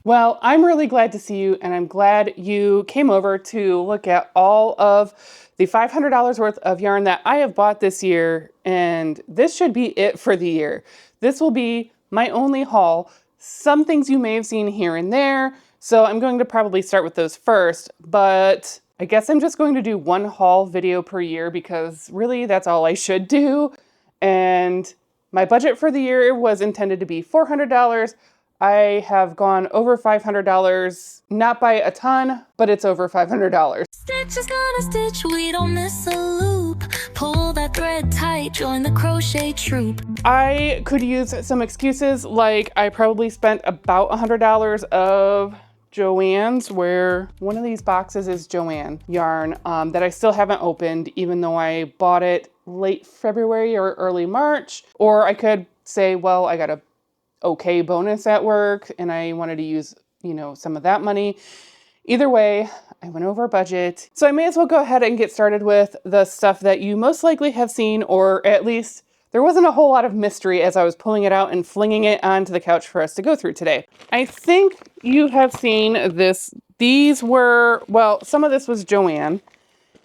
Well, I'm really glad to see you, and I'm glad you came over to look at all of the $500 worth of yarn that I have bought this year, and this should be it for the year. This will be my only haul. Some things you may have seen here and there, so I'm going to probably start with those first, but I guess I'm just going to do one haul video per year because really that's all I should do. And my budget for the year was intended to be $400. I have gone over $500, not by a ton, but it's over $500. Stitch is gonna stitch, we don't miss a loop. Pull that thread tight, join the crochet troop. I could use some excuses, like I probably spent about $100 of Joann's, where one of these boxes is Joann yarn that I still haven't opened, even though I bought it late February or early March. Or I could say, well, I got a okay bonus at work and I wanted to use, some of that money. Either way, I went over budget. So I may as well go ahead and get started with the stuff that you most likely have seen, or at least there wasn't a whole lot of mystery as I was pulling it out and flinging it onto the couch for us to go through today. I think you have seen this. These were, well, some of this was Joann,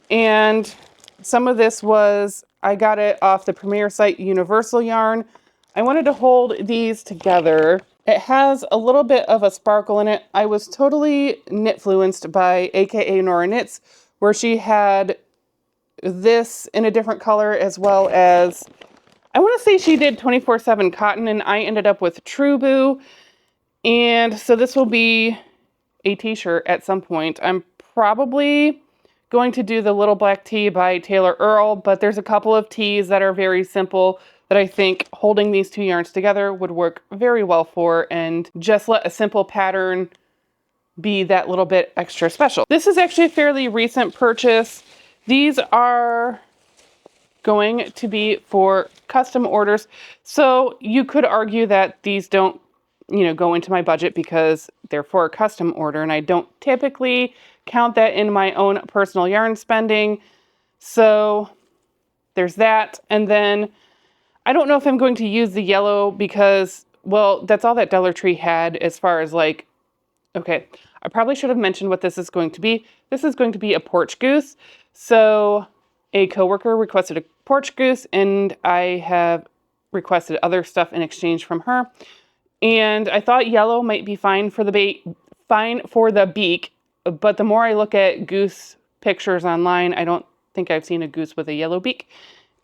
and some of this was, I got it off the premier site Universal yarn. I wanted to hold these together. It has a little bit of a sparkle in it. I was totally knitfluenced by AKA Nora Knits, where she had this in a different color, as well as, I want to say she did 24/7 cotton, and I ended up with True Boo. And so this will be a t-shirt at some point. I'm probably going to do the Little Black Tee by Taylor Earl, but there's a couple of tees that are very simple that I think holding these two yarns together would work very well for, and just let a simple pattern be that little bit extra special. This is actually a fairly recent purchase. These are going to be for custom orders. So you could argue that these don't, go into my budget because they're for a custom order, and I don't typically count that in my own personal yarn spending. So there's that. And then I don't know if I'm going to use the yellow because, well, that's all that Dollar Tree had as far as like, okay, I probably should have mentioned what this is going to be. This is going to be a porch goose. So a coworker requested a porch goose, and I have requested other stuff in exchange from her. And I thought yellow might be fine for the beak, but the more I look at goose pictures online, I don't think I've seen a goose with a yellow beak.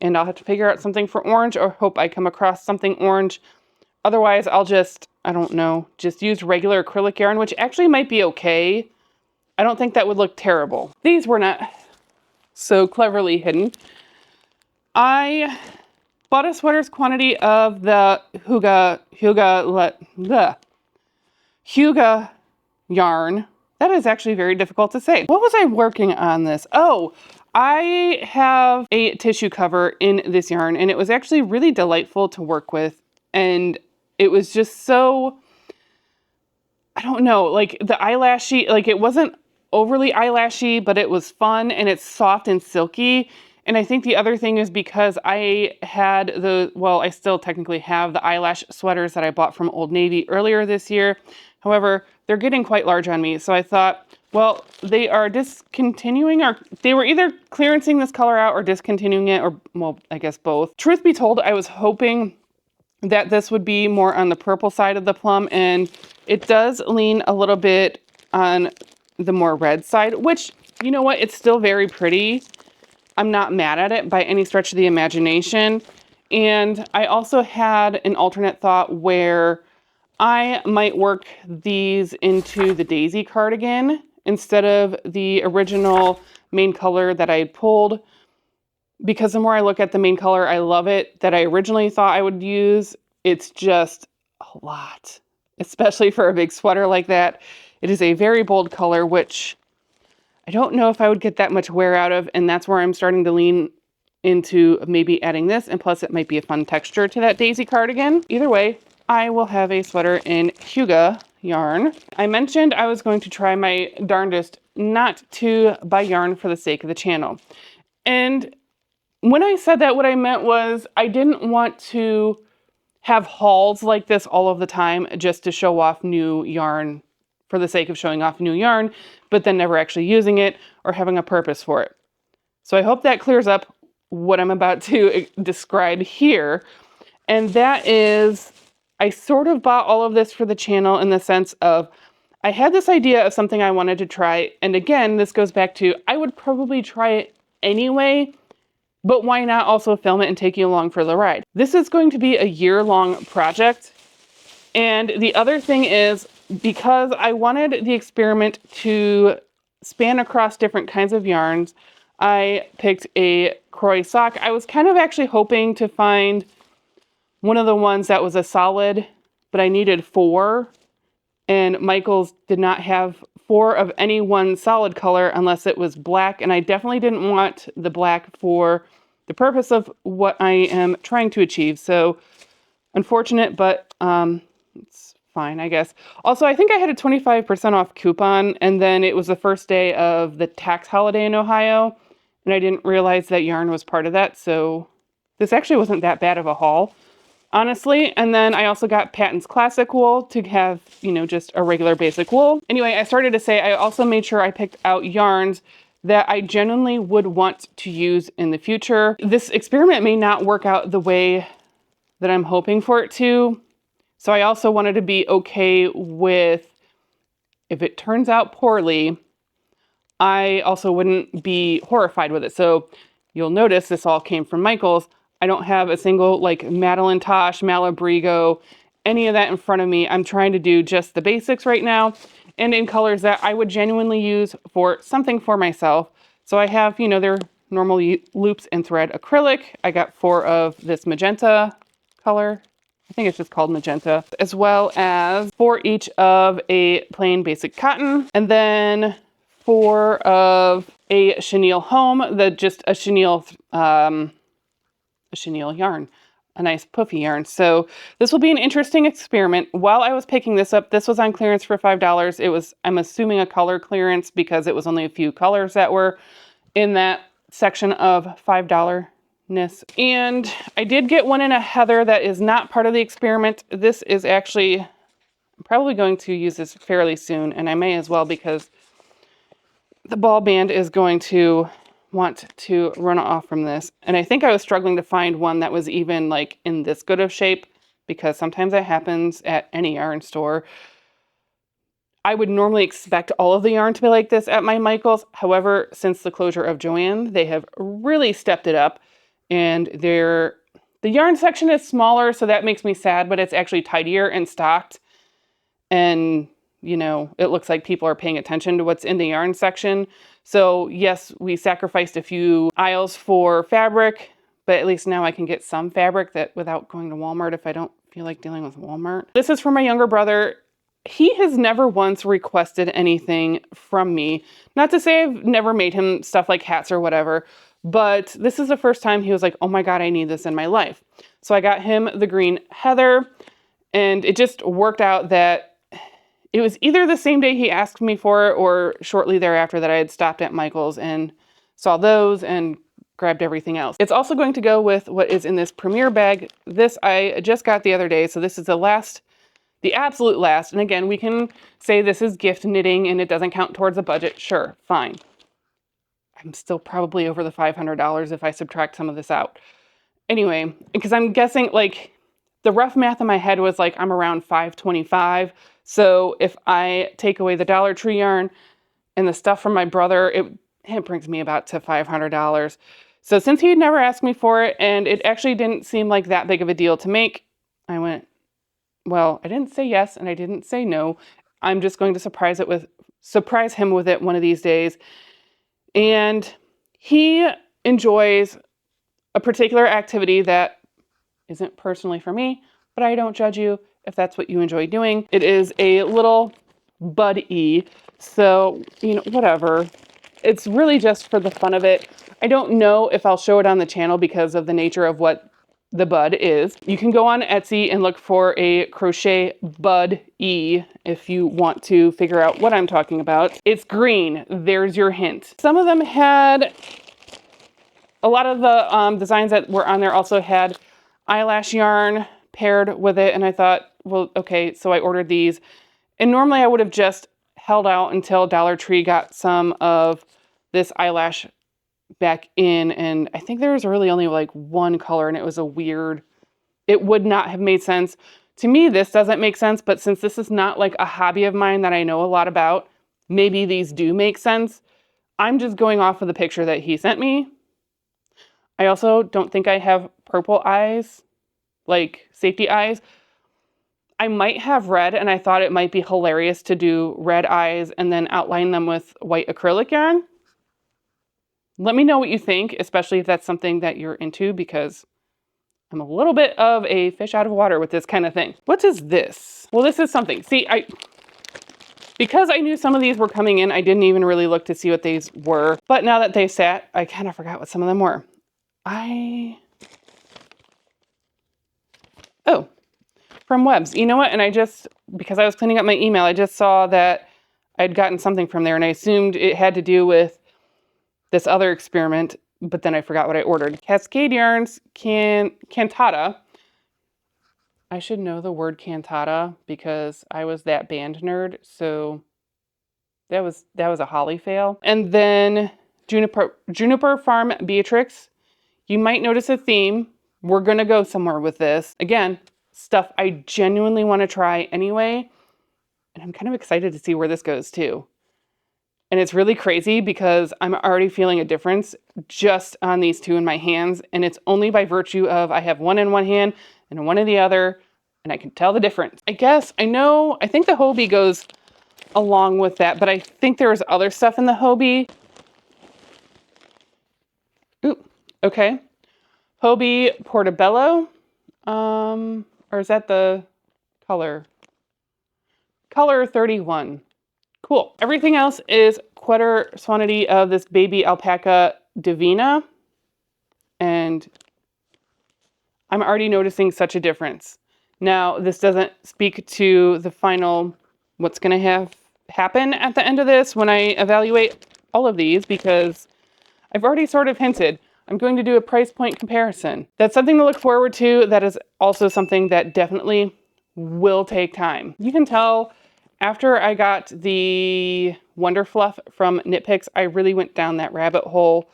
And I'll have to figure out something for orange, or hope I come across something orange. Otherwise, I'll just, I don't know, just use regular acrylic yarn, which actually might be okay. I don't think that would look terrible. These were not so cleverly hidden. I bought a sweater's quantity of the Huga yarn. That is actually very difficult to say. What was I working on this? Oh, I have a tissue cover in this yarn, and it was actually really delightful to work with. And it was just so, I don't know, like the eyelashy, like it wasn't overly eyelashy, but it was fun, and it's soft and silky. And I think the other thing is because I had I still technically have the eyelash sweaters that I bought from Old Navy earlier this year. However, they're getting quite large on me. So I thought, well, they are discontinuing, or they were either clearancing this color out or discontinuing it, or, well, I guess both. Truth be told, I was hoping that this would be more on the purple side of the plum, and it does lean a little bit on the more red side, which, you know what, it's still very pretty. I'm not mad at it by any stretch of the imagination. And I also had an alternate thought where I might work these into the daisy cardigan instead of the original main color that I had pulled, because the more I look at the main color, I love it, that I originally thought I would use. It's just a lot, especially for a big sweater like that. It is a very bold color, which I don't know if I would get that much wear out of, and that's where I'm starting to lean into maybe adding this, and plus it might be a fun texture to that daisy cardigan. Either way, I will have a sweater in Huga yarn. I mentioned I was going to try my darndest not to buy yarn for the sake of the channel. And when I said that, what I meant was I didn't want to have hauls like this all of the time just to show off new yarn for the sake of showing off new yarn, but then never actually using it or having a purpose for it. So I hope that clears up what I'm about to describe here. And that is, I sort of bought all of this for the channel in the sense of, I had this idea of something I wanted to try. And again, this goes back to, I would probably try it anyway, but why not also film it and take you along for the ride? This is going to be a year-long project. And the other thing is, because I wanted the experiment to span across different kinds of yarns, I picked a Croy sock. I was kind of actually hoping to find one of the ones that was a solid, but I needed 4. And Michaels did not have 4 of any one solid color unless it was black. And I definitely didn't want the black for the purpose of what I am trying to achieve. So unfortunate, but it's fine, I guess. Also, I think I had a 25% off coupon, and then it was the first day of the tax holiday in Ohio, and I didn't realize that yarn was part of that. So this actually wasn't that bad of a haul, honestly. And then I also got Patton's Classic wool to have, you know, just a regular basic wool. Anyway, I started to say I also made sure I picked out yarns that I genuinely would want to use in the future. This experiment may not work out the way that I'm hoping for it to. So I also wanted to be okay with, if it turns out poorly, I also wouldn't be horrified with it. So you'll notice this all came from Michaels. I don't have a single like Madeline Tosh, Malabrigo, any of that in front of me. I'm trying to do just the basics right now and in colors that I would genuinely use for something for myself. So I have, you know, their normal loops and thread acrylic. I got 4 of this magenta color. I think it's just called magenta, as well as 4 each of a plain basic cotton, and then 4 of a chenille home, just a chenille yarn, a nice puffy yarn. So this will be an interesting experiment. While I was picking this up, this was on clearance for $5. It was, I'm assuming, a color clearance because it was only a few colors that were in that section of $5-ness. And I did get one in a heather that is not part of the experiment. This is actually, I'm probably going to use this fairly soon, and I may as well because the ball band is going to want to run off from this. And I think I was struggling to find one that was even like in this good of shape, because sometimes that happens at any yarn store. I would normally expect all of the yarn to be like this at my Michaels. However, since the closure of Joann, they have really stepped it up, and the yarn section is smaller, so that makes me sad, but it's actually tidier and stocked. And you know, it looks like people are paying attention to what's in the yarn section. So yes, we sacrificed a few aisles for fabric, but at least now I can get some fabric that without going to Walmart if I don't feel like dealing with Walmart. This is for my younger brother. He has never once requested anything from me. Not to say I've never made him stuff like hats or whatever, but this is the first time he was like, oh my God, I need this in my life. So I got him the green heather, and it just worked out that it was either the same day he asked me for it or shortly thereafter that I had stopped at Michael's and saw those and grabbed everything else. It's also going to go with what is in this Premier bag. This I just got the other day, so this is the absolute last. And again, we can say this is gift knitting and it doesn't count towards a budget. Sure, fine. I'm still probably over the $500 if I subtract some of this out. Anyway, because I'm guessing like the rough math in my head was like I'm around $525. So if I take away the Dollar Tree yarn and the stuff from my brother, it brings me about to $500. So since he had never asked me for it and it actually didn't seem like that big of a deal to make, I went, well, I didn't say yes and I didn't say no. I'm just going to surprise him with it one of these days. And he enjoys a particular activity that isn't personally for me, but I don't judge you if that's what you enjoy doing. It is a little bud-y, so, you know, whatever. It's really just for the fun of it. I don't know if I'll show it on the channel because of the nature of what the bud is. You can go on Etsy and look for a crochet bud-y if you want to figure out what I'm talking about. It's green. There's your hint. Some of them had, a lot of the designs that were on there also had eyelash yarn paired with it, and I thought, well, okay, so I ordered these. And normally I would have just held out until Dollar Tree got some of this eyelash back in, and I think there was really only like one color, and it was a weird, it would not have made sense. To me, this doesn't make sense, but since this is not like a hobby of mine that I know a lot about, maybe these do make sense. I'm just going off of the picture that he sent me. I also don't think I have purple eyes, like safety eyes. I might have red, and I thought it might be hilarious to do red eyes and then outline them with white acrylic yarn. Let me know what you think, especially if that's something that you're into, because I'm a little bit of a fish out of water with this kind of thing. What is this? Well, this is something. See, because I knew some of these were coming in, I didn't even really look to see what these were. But now that they sat, I kind of forgot what some of them were. Oh, from Webs. You know what? And because I was cleaning up my email, I just saw that I'd gotten something from there, and I assumed it had to do with this other experiment, but then I forgot what I ordered. Cascade Yarns Cantata. I should know the word cantata because I was that band nerd, so that was a Holly fail. And then Juniper Farm Beatrix. You might notice a theme. We're gonna go somewhere with this. Again, stuff I genuinely want to try anyway, and I'm kind of excited to see where this goes too. And it's really crazy because I'm already feeling a difference just on these two in my hands, and it's only by virtue of I have one in one hand and one in the other, and I can tell the difference. I think the hobbii goes along with that, but I think there's other stuff in the hobbii. Ooh, okay. Hobbii Portobello, or is that the color? Color 31. Cool. Everything else is Quarter Swanity of this baby alpaca Divina, and I'm already noticing such a difference. Now, this doesn't speak to the final, what's going to happen at the end of this when I evaluate all of these, because I've already sort of hinted I'm going to do a price point comparison. That's something to look forward to. That is also something that definitely will take time. You can tell after I got the Wonder Fluff from KnitPicks, I really went down that rabbit hole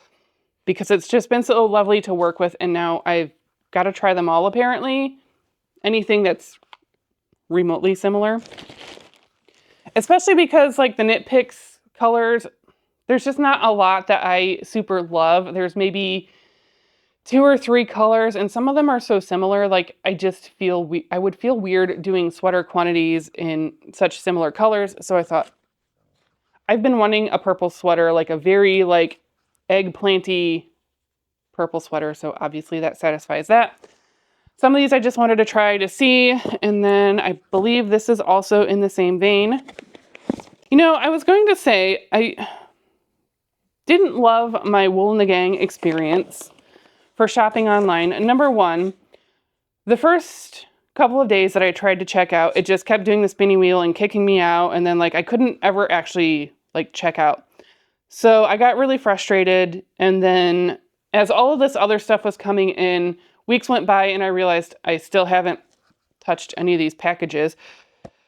because it's just been so lovely to work with, and now I've got to try them all apparently. Anything that's remotely similar. Especially because like the KnitPicks colors, there's just not a lot that I super love. There's maybe 2 or 3 colors, and some of them are so similar. Like I just feel I would feel weird doing sweater quantities in such similar colors. So I thought I've been wanting a purple sweater, like a very like eggplanty purple sweater. So obviously that satisfies that. Some of these I just wanted to try to see, and then I believe this is also in the same vein. You know, I was going to say I didn't love my Wool and the Gang experience for shopping online. Number one, the first couple of days that I tried to check out, it just kept doing the spinning wheel and kicking me out, and then like I couldn't ever actually like check out. So I got really frustrated, and then as all of this other stuff was coming in, weeks went by and I realized I still haven't touched any of these packages.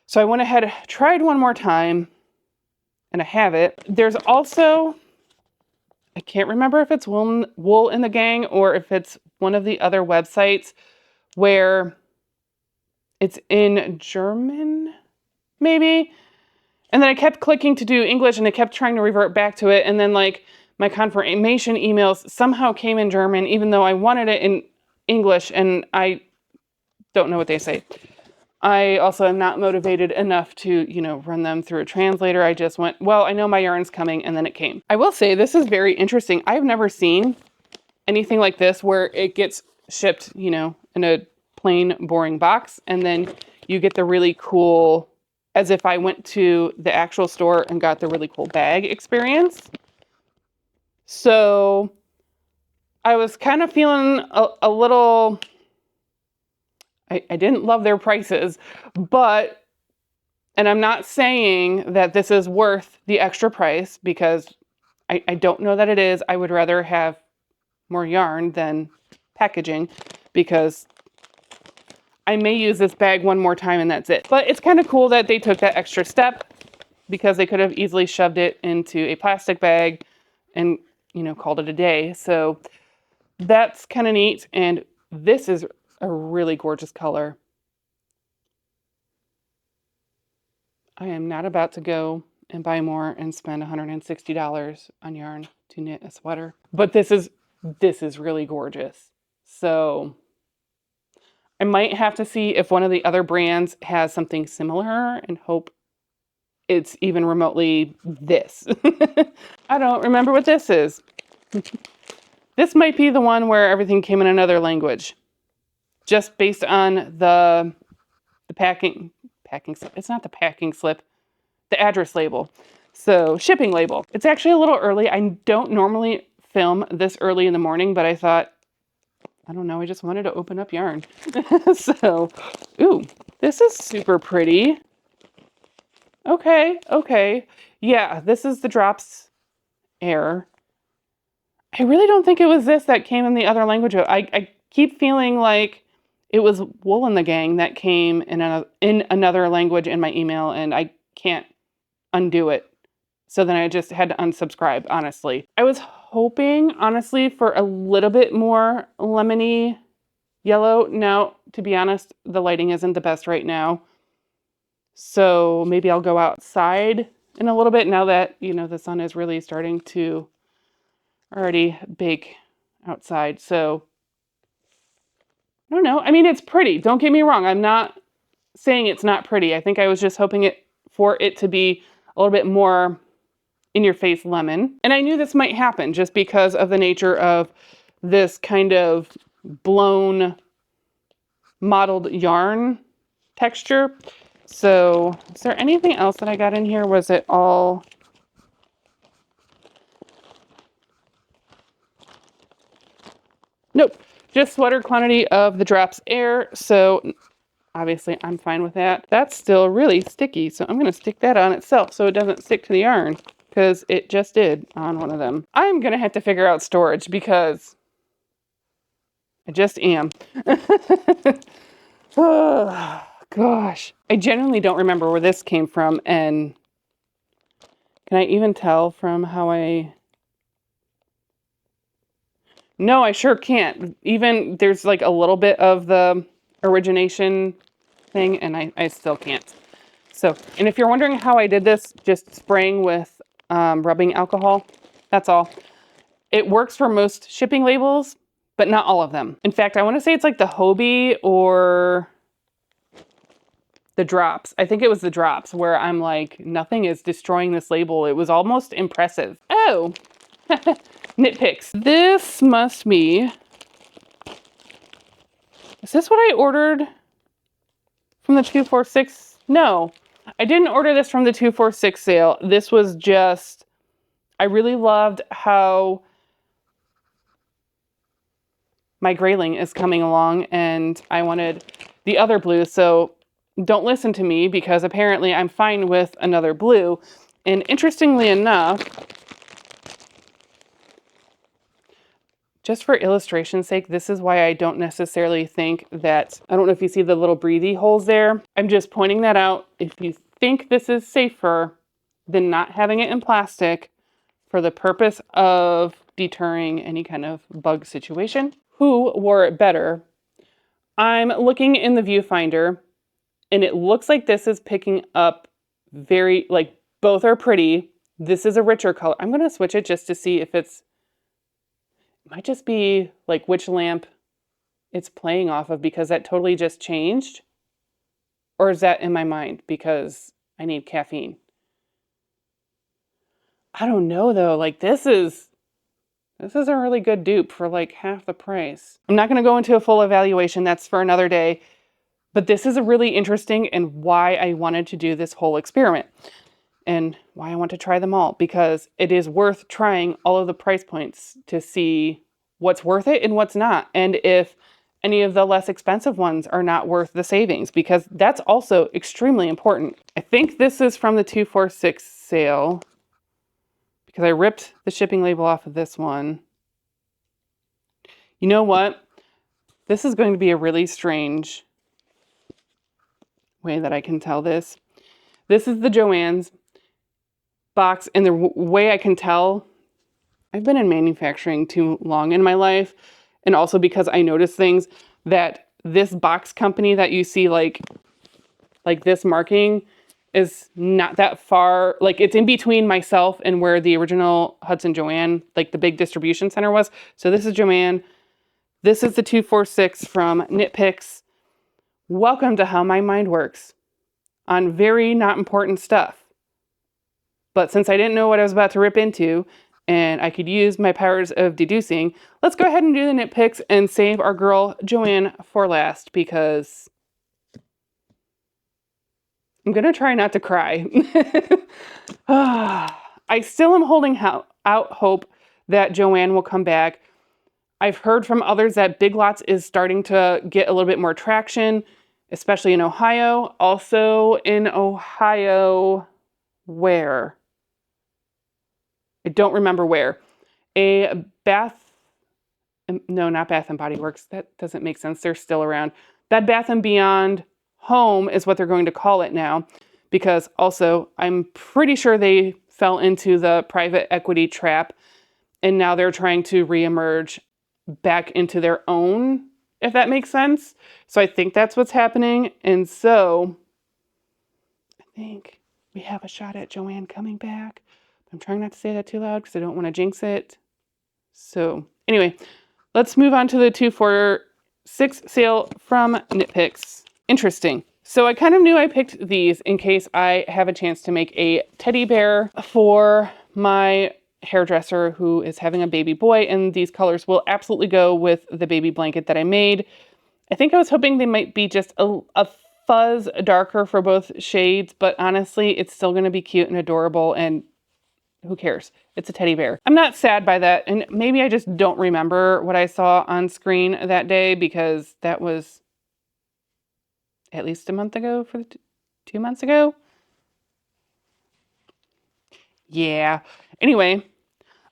So I went ahead, tried one more time, and I have it. There's also, I can't remember if it's Wool in the Gang or if it's one of the other websites where it's in German, maybe. And then I kept clicking to do English, and I kept trying to revert back to it. And then like my confirmation emails somehow came in German, even though I wanted it in English, and I don't know what they say. I also am not motivated enough to, you know, run them through a translator. I just went, well, I know my yarn's coming, and then it came. I will say this is very interesting. I've never seen anything like this where it gets shipped, you know, in a plain, boring box, and then you get the really cool, as if I went to the actual store and got the really cool bag experience. So I was kind of feeling a little, I didn't love their prices, but, and I'm not saying that this is worth the extra price, because I don't know that it is. I would rather have more yarn than packaging, because I may use this bag one more time and that's it. But it's kind of cool that they took that extra step. because they could have easily shoved it into a plastic bag and, you know, called it a day. So that's kind of neat. And this is a really gorgeous color. I am not about to go and buy more and spend $160 on yarn to knit a sweater. But this is really gorgeous. So I might have to see if one of the other brands has something similar and hope it's even remotely this. I don't remember what this is. This might be the one where everything came in another language. Just based on the packing slip. It's not the packing slip, the address label. So shipping label. It's actually a little early. I don't normally film this early in the morning, but I thought, I don't know, I just wanted to open up yarn. So, ooh, this is super pretty. Okay. Yeah, this is the Drops Air. I really don't think it was this that came in the other language. I keep feeling like it was Wool and the Gang that came in another language in my email, and I can't undo it. So then I just had to unsubscribe, honestly. I was hoping, honestly, for a little bit more lemony yellow. Now, to be honest, the lighting isn't the best right now. So maybe I'll go outside in a little bit now that, you know, the sun is really starting to already bake outside. So I don't know. I mean, it's pretty. Don't get me wrong. I'm not saying it's not pretty. I think I was just hoping for it to be a little bit more in-your-face lemon. And I knew this might happen just because of the nature of this kind of blown mottled yarn texture. So is there anything else that I got in here? Was it all... Nope, just sweater quantity of the Drops Air. So obviously I'm fine with that. That's still really sticky, so I'm going to stick that on itself so it doesn't stick to the yarn, because it just did on one of them. I'm going to have to figure out storage because I just am. Oh, gosh. I genuinely don't remember where this came from, and can I even tell from how I... No, I sure can't. Even there's like a little bit of the origination thing, and I still can't. So, and if you're wondering how I did this, just spraying with rubbing alcohol, that's all. It works for most shipping labels, but not all of them. In fact, I want to say it's like the Hobbii or the Drops. I think it was the Drops where I'm like, nothing is destroying this label. It was almost impressive. Oh, KnitPicks. This must be... Is this what I ordered from the 246? No, I didn't order this from the 246 sale. This was just... I really loved how my grayling is coming along, and I wanted the other blue, so don't listen to me because apparently I'm fine with another blue. And interestingly enough, just for illustration's sake, this is why I don't necessarily think that, I don't know if you see the little breathy holes there. I'm just pointing that out. If you think this is safer than not having it in plastic for the purpose of deterring any kind of bug situation, who wore it better? I'm looking in the viewfinder, and it looks like this is picking up very, like, both are pretty. This is a richer color. I'm going to switch it just to see if it might just be like which lamp it's playing off of, because that totally just changed. Or is that in my mind because I need caffeine? I don't know though. Like this is a really good dupe for like half the price. I'm not going to go into a full evaluation. That's for another day. But this is a really interesting, and why I wanted to do this whole experiment and why I want to try them all, because it is worth trying all of the price points to see what's worth it and what's not. And if any of the less expensive ones are not worth the savings, because that's also extremely important. I think this is from the 246 sale because I ripped the shipping label off of this one. You know what? This is going to be a really strange way that I can tell this. This is the Joann's, box, and the way I can tell, I've been in manufacturing too long in my life, and also because I notice things that this box company that you see like this marking is not that far, like it's in between myself and where the original Hudson Joann, like the big distribution center was. So this is Joann. This is the 246 from KnitPicks. Welcome to how my mind works on very not important stuff. But since I didn't know what I was about to rip into, and I could use my powers of deducing, let's go ahead and do the KnitPicks and save our girl Joann for last, because I'm going to try not to cry. I still am holding out hope that Joann will come back. I've heard from others that Big Lots is starting to get a little bit more traction, especially in Ohio. Also in Ohio, where? I don't remember where. No, not Bath and Body Works. That doesn't make sense. They're still around. Bed Bath and Beyond Home is what they're going to call it now, because also I'm pretty sure they fell into the private equity trap, and now they're trying to reemerge back into their own, if that makes sense. So I think that's what's happening. And so I think we have a shot at Joann coming back. I'm trying not to say that too loud because I don't want to jinx it. So anyway, let's move on to the 246 sale from KnitPicks. Interesting. So I kind of knew I picked these in case I have a chance to make a teddy bear for my hairdresser who is having a baby boy, and these colors will absolutely go with the baby blanket that I made. I think I was hoping they might be just a fuzz darker for both shades, but honestly, it's still going to be cute and adorable, and who cares? It's a teddy bear. I'm not sad by that, and maybe I just don't remember what I saw on screen that day, because that was at least a month ago, 2 months ago. Yeah. Anyway,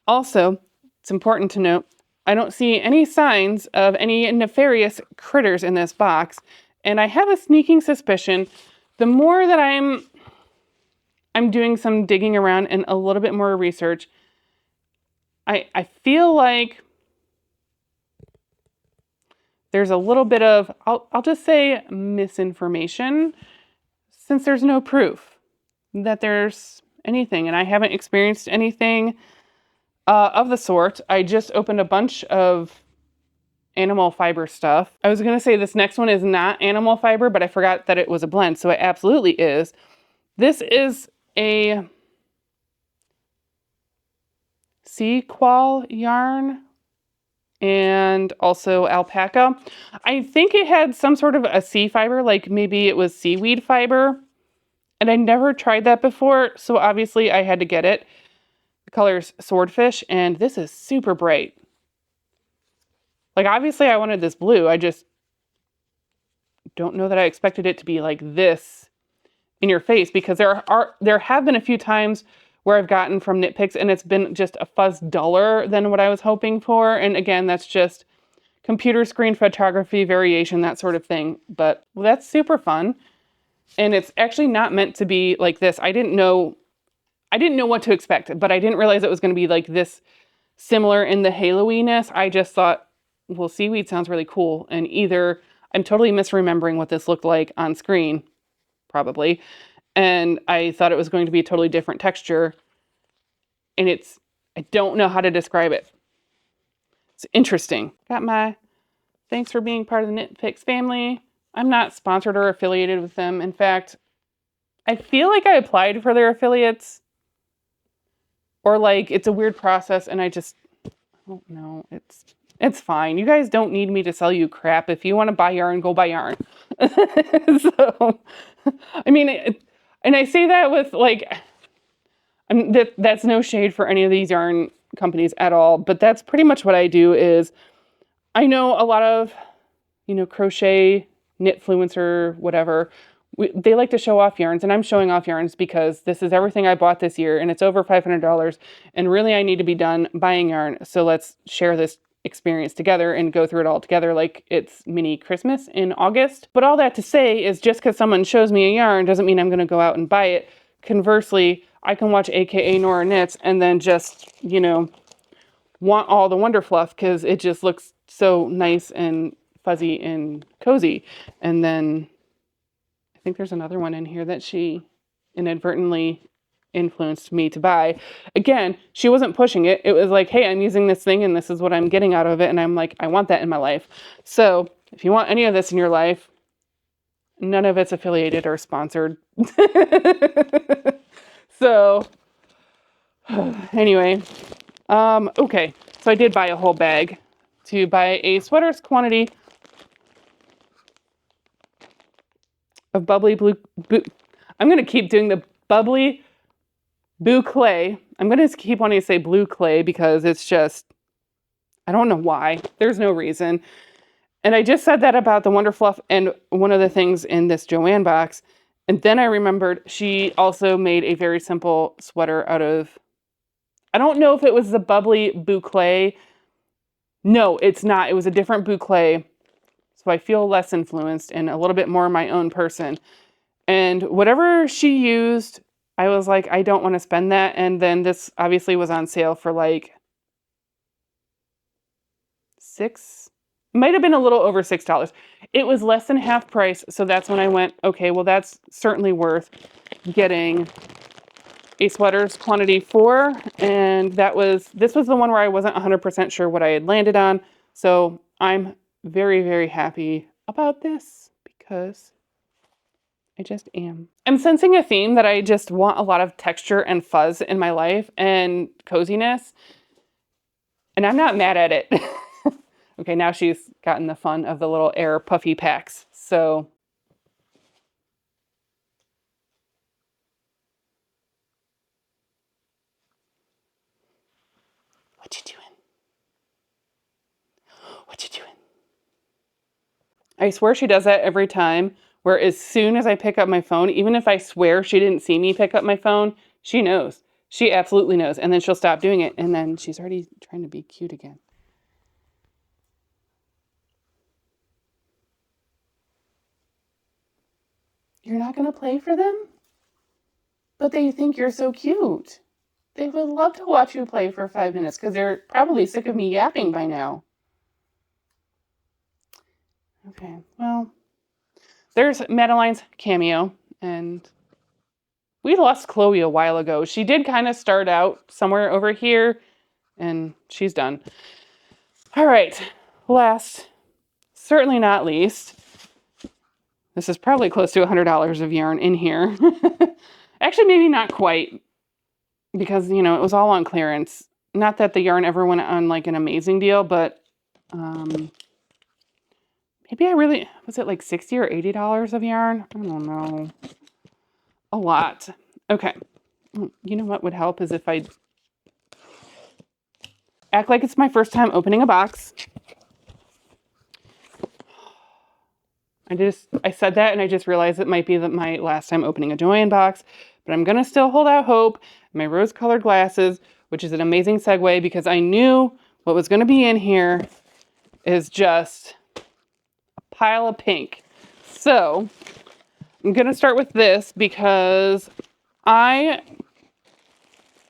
also, it's important to note, I don't see any signs of any nefarious critters in this box, and I have a sneaking suspicion the more that I'm doing some digging around and a little bit more research, I feel like there's a little bit of, I'll just say misinformation, since there's no proof that there's anything, and I haven't experienced anything of the sort. I just opened a bunch of animal fiber stuff. I was gonna say this next one is not animal fiber, but I forgot that it was a blend, so it absolutely is. This is a sequal yarn and also alpaca. I think it had some sort of a sea fiber, like maybe it was seaweed fiber, and I never tried that before, so obviously I had to get it. The color's Swordfish, and this is super bright. Like, obviously I wanted this blue, I just don't know that I expected it to be like this in your face, because there have been a few times where I've gotten from KnitPicks and it's been just a fuzz duller than what I was hoping for. And again, that's just computer screen photography variation, that sort of thing. But that's super fun. And it's actually not meant to be like this. I didn't know what to expect, but I didn't realize it was going to be like this similar in the halo-iness. I just thought, well, seaweed sounds really cool. And either I'm totally misremembering what this looked like on screen, probably, and I thought it was going to be a totally different texture, and I don't know how to describe it. It's interesting. Got my thanks for being part of the KnitPicks family. I'm not sponsored or affiliated with them. In fact, I feel like I applied for their affiliates, or like it's a weird process, and I don't know. It's fine. You guys don't need me to sell you crap. If you want to buy yarn, go buy yarn. So, I mean, and I say that with like, that's no shade for any of these yarn companies at all, but that's pretty much what I do. Is I know a lot of, crochet, knitfluencer, whatever, they like to show off yarns, and I'm showing off yarns because this is everything I bought this year, and it's over $500, and really I need to be done buying yarn. So let's share this experience together and go through it all together like it's mini Christmas in August. But all that to say is, just because someone shows me a yarn doesn't mean I'm going to go out and buy it. Conversely, I can watch AKA Nora Knits and then just, you know, want all the Wonder Fluff because it just looks so nice and fuzzy and cozy. And then I think there's another one in here that she inadvertently influenced me to buy. Again, she wasn't pushing it. It was like, hey, I'm using this thing and this is what I'm getting out of it. And I'm like, I want that in my life. So if you want any of this in your life, none of it's affiliated or sponsored. So anyway, okay. So I did buy a whole bag to buy a sweater's quantity of bubbly blue. I'm going to keep doing the bubbly blue clay. I'm going to keep wanting to say blue clay because it's just, I don't know why. There's no reason. And I just said that about the Wonder Fluff and one of the things in this Joann box. And then I remembered she also made a very simple sweater out of, I don't know if it was the bubbly boucle. No, it's not. It was a different boucle. So I feel less influenced and a little bit more my own person. And whatever she used, I was like, I don't want to spend that. And then this obviously was on sale for like might have been a little over $6. It was less than half price. So that's when I went, okay, well, that's certainly worth getting a sweater's quantity for. And this was the one where I wasn't 100% sure what I had landed on. So I'm very, very happy about this because I just am. I'm sensing a theme that I just want a lot of texture and fuzz in my life and coziness. And I'm not mad at it. Okay, now she's gotten the fun of the little air puffy packs. So what you doing? What you doing? I swear she does that every time, where as soon as I pick up my phone, even if I swear she didn't see me pick up my phone, she knows. She absolutely knows. And then she'll stop doing it. And then she's already trying to be cute again. You're not going to play for them? But they think you're so cute. They would love to watch you play for 5 minutes because they're probably sick of me yapping by now. Okay, well, there's Madeline's cameo, and we lost Chloe a while ago. She did kind of start out somewhere over here, and she's done. All right, last, certainly not least, this is probably close to $100 of yarn in here. Actually, maybe not quite, because, you know, it was all on clearance. Not that the yarn ever went on like an amazing deal, but maybe was it like $60 or $80 of yarn? I don't know. A lot. Okay. You know what would help is if I act like it's my first time opening a box. I said that and I just realized it might be my last time opening a Joann box, but I'm going to still hold out hope. My rose-colored glasses, which is an amazing segue because I knew what was going to be in here is just a pile of pink. So I'm going to start with this because I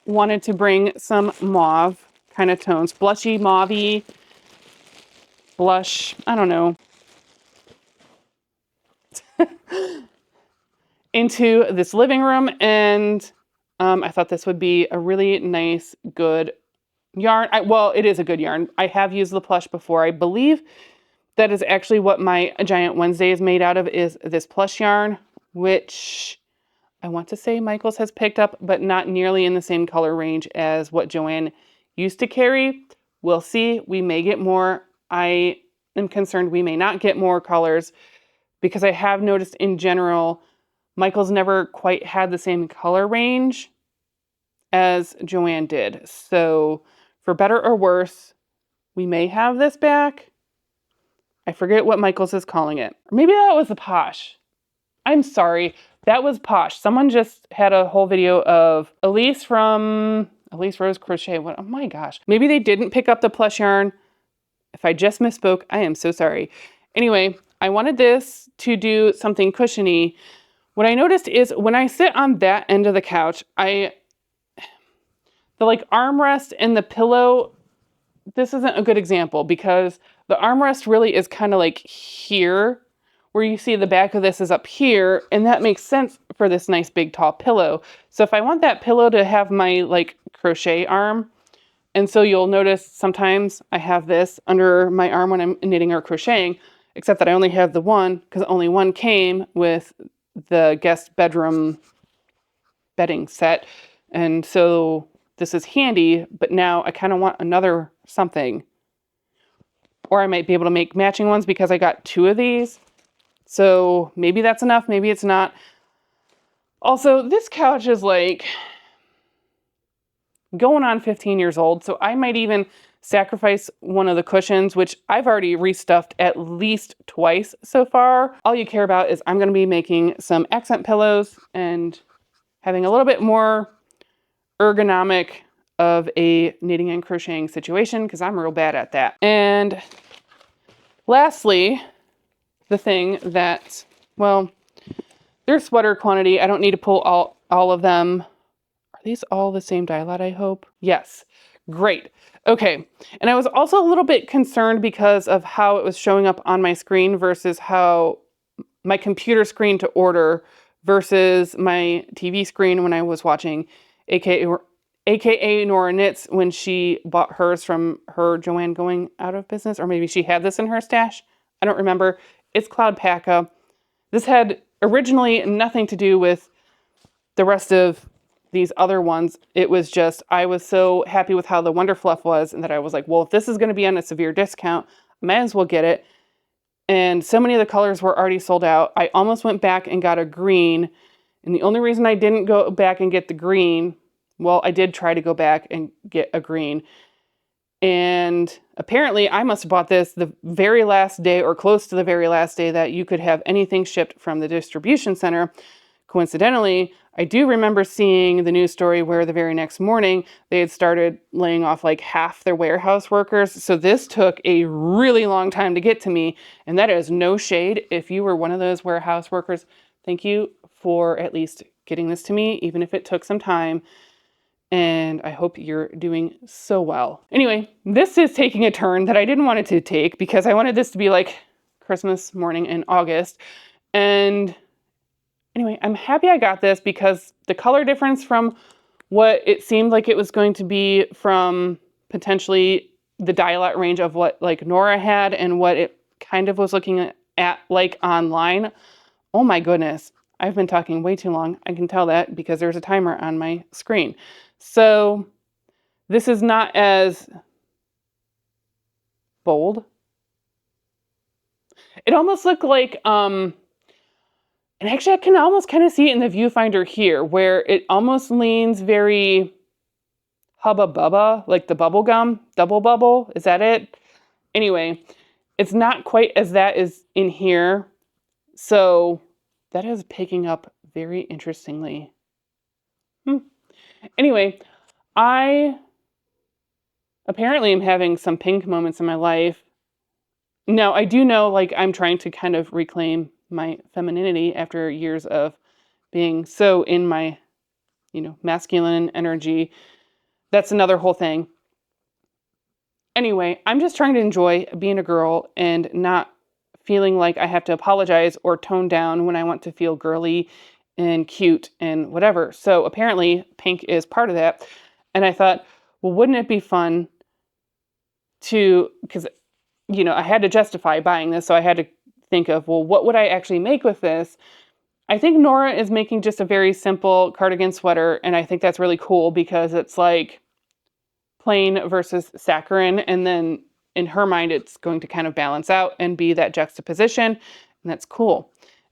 wanted to bring some mauve kind of tones, blushy, mauvey, blush, I don't know, into this living room. And I thought this would be a really nice, good yarn. Well, it is a good yarn. I have used the plush before. I believe that is actually what my Giant Wednesday is made out of, is this plush yarn, which I want to say Michaels has picked up, but not nearly in the same color range as what Joann used to carry. We'll see. We may get more. I am concerned we may not get more colors because I have noticed in general, Michaels never quite had the same color range as Joann did. So for better or worse, we may have this back. I forget what Michaels is calling it. Or maybe that was the Posh. I'm sorry. That was Posh. Someone just had a whole video of Elise from Elise Rose Crochet. Oh my gosh. Maybe they didn't pick up the plush yarn. If I just misspoke, I am so sorry. Anyway, I wanted this to do something cushiony what I noticed is when I sit on that end of the couch, the like armrest and the pillow, this isn't a good example because the armrest really is kind of like here, where you see the back of this is up here, and that makes sense for this nice big tall pillow. So if I want that pillow to have my like crochet arm, and so you'll notice sometimes I have this under my arm when I'm knitting or crocheting, except that I only have the one because only one came with the guest bedroom bedding set. And so this is handy, but now I kind of want another something. Or I might be able to make matching ones because I got 2 of these. So maybe that's enough, maybe it's not. Also, this couch is like going on 15 years old, so I might even sacrifice one of the cushions, which I've already restuffed at least twice so far. All you care about is I'm going to be making some accent pillows and having a little bit more ergonomic of a knitting and crocheting situation because I'm real bad at that. And lastly, the thing that, well, there's sweater quantity. I don't need to pull all of them. Are these all the same dye lot, I hope? Yes. Great. Okay. And I was also a little bit concerned because of how it was showing up on my screen versus how my computer screen to order versus my TV screen when I was watching AKA Nora Knits when she bought hers from her Joann going out of business, or maybe she had this in her stash. I don't remember. It's Cloud Packa. This had originally nothing to do with the rest of these other ones. It was just, I was so happy with how the Wonder Fluff was, and that I was like, well, if this is going to be on a severe discount, I might as well get it. And so many of the colors were already sold out. I almost went back and got a green. And the only reason I didn't go back and get the green, well, I did try to go back and get a green. And apparently I must have bought this the very last day or close to the very last day that you could have anything shipped from the distribution center. Coincidentally, I do remember seeing the news story where the very next morning they had started laying off like half their warehouse workers. So this took a really long time to get to me. And that is no shade. If you were one of those warehouse workers, thank you for at least getting this to me, even if it took some time. And I hope you're doing so well. Anyway, this is taking a turn that I didn't want it to take because I wanted this to be like Christmas morning in August. And anyway, I'm happy I got this because the color difference from what it seemed like it was going to be from potentially the dye lot range of what like Nora had and what it kind of was looking at like online. Oh my goodness. I've been talking way too long. I can tell that because there's a timer on my screen. So this is not as bold. It almost looked like, and actually I can almost kind of see it in the viewfinder here where it almost leans very Hubba Bubba, like the bubble gum, double bubble. Is that it? Anyway, it's not quite as that is in here. So that is picking up very interestingly. Anyway, I apparently am having some pink moments in my life. Now, I do know like I'm trying to kind of reclaim my femininity after years of being so in my, masculine energy. That's another whole thing. Anyway, I'm just trying to enjoy being a girl and not feeling like I have to apologize or tone down when I want to feel girly and cute and whatever. So apparently pink is part of that. And I thought, well, wouldn't it be fun to, because, I had to justify buying this. So I had to think of, well, what would I actually make with this? I think Nora is making just a very simple cardigan sweater. And I think that's really cool because it's like plain versus saccharine. And then in her mind, it's going to kind of balance out and be that juxtaposition. And that's cool.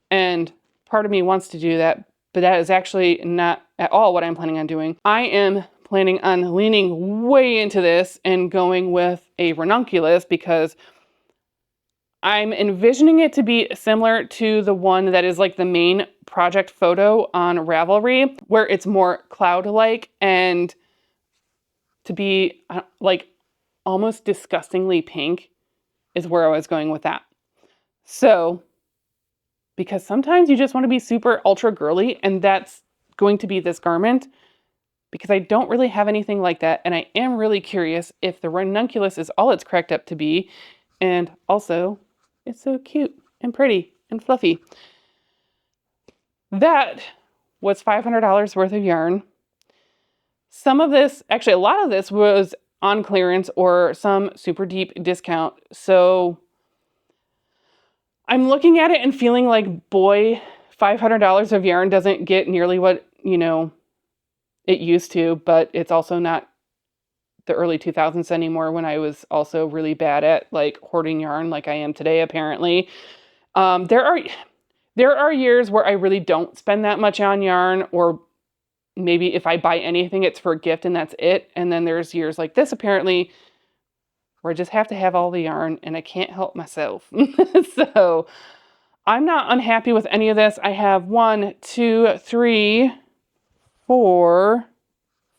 And part of me wants to do that, but that is actually not at all what I'm planning on doing. I am planning on leaning way into this and going with a ranunculus because I'm envisioning it to be similar to the one that is like the main project photo on Ravelry, where it's more cloud-like and to be like almost disgustingly pink is where I was going with that. So because sometimes you just want to be super ultra girly, and that's going to be this garment, because I don't really have anything like that, and I am really curious if the ranunculus is all it's cracked up to be, and also it's so cute and pretty and fluffy. That was $500 worth of yarn. Some of this, actually a lot of this, was on clearance or some super deep discount. So I'm looking at it and feeling like, boy, $500 of yarn doesn't get nearly what, you know, it used to, but it's also not the early 2000s anymore, when I was also really bad at like hoarding yarn like I am today, apparently. There are years where I really don't spend that much on yarn, or maybe if I buy anything, it's for a gift and that's it. And then there's years like this, apparently, where I just have to have all the yarn and I can't help myself. So I'm not unhappy with any of this. I have 1, 2, 3, 4,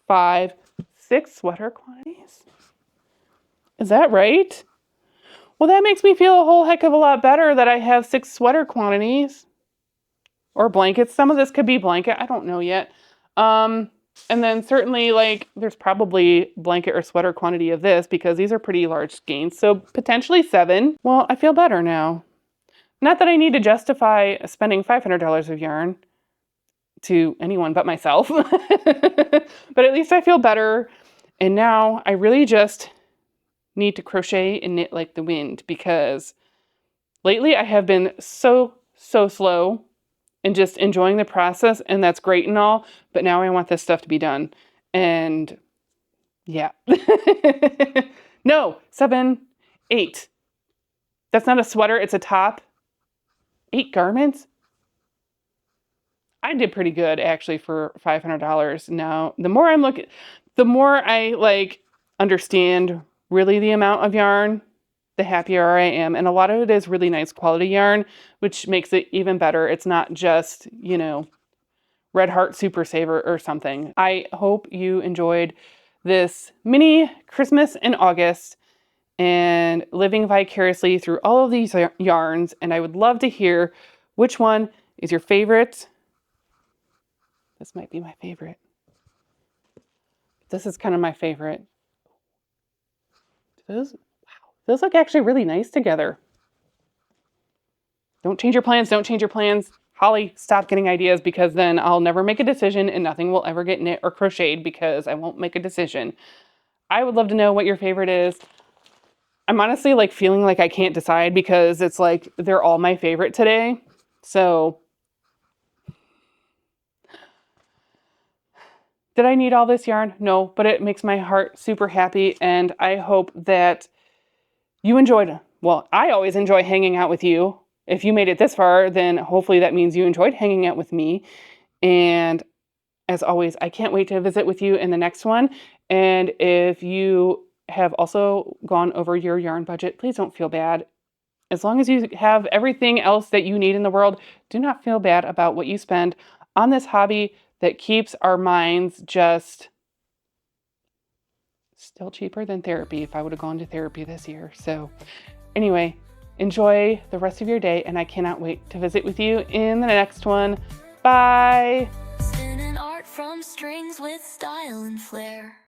5, 6 sweater quantities. Is that right? Well, that makes me feel a whole heck of a lot better that I have 6 sweater quantities. Or blankets. Some of this could be blanket. I don't know yet. And then certainly, like, there's probably blanket or sweater quantity of this, because these are pretty large skeins. So potentially 7. Well, I feel better now. Not that I need to justify spending $500 of yarn to anyone but myself. But at least I feel better. And now I really just need to crochet and knit like the wind, because lately I have been so slow and just enjoying the process, and that's great and all, but now I want this stuff to be done. And yeah. No, 7, 8. That's not a sweater, it's a top. 8 garments? I did pretty good actually for $500. Now, the more I'm looking, the more I like understand really the amount of yarn, the happier I am. And a lot of it is really nice quality yarn, which makes it even better. It's not just, you know, Red Heart Super Saver or something. I hope you enjoyed this mini Christmas in August and living vicariously through all of these yarns. And I would love to hear which one is your favorite. This might be my favorite. This is kind of my favorite. Those look actually really nice together. Don't change your plans. Don't change your plans. Holly, stop getting ideas, because then I'll never make a decision and nothing will ever get knit or crocheted because I won't make a decision. I would love to know what your favorite is. I'm honestly like feeling like I can't decide, because it's like they're all my favorite today. So did I need all this yarn? No, but it makes my heart super happy, and I hope that you enjoyed it. Well, I always enjoy hanging out with you. If you made it this far, then hopefully that means you enjoyed hanging out with me. And as always, I can't wait to visit with you in the next one. And if you have also gone over your yarn budget, please don't feel bad. As long as you have everything else that you need in the world, do not feel bad about what you spend on this hobby that keeps our minds just still cheaper than therapy if I would have gone to therapy this year. So anyway, enjoy the rest of your day, and I cannot wait to visit with you in the next one. Bye. Spinning art from strings with style and flair.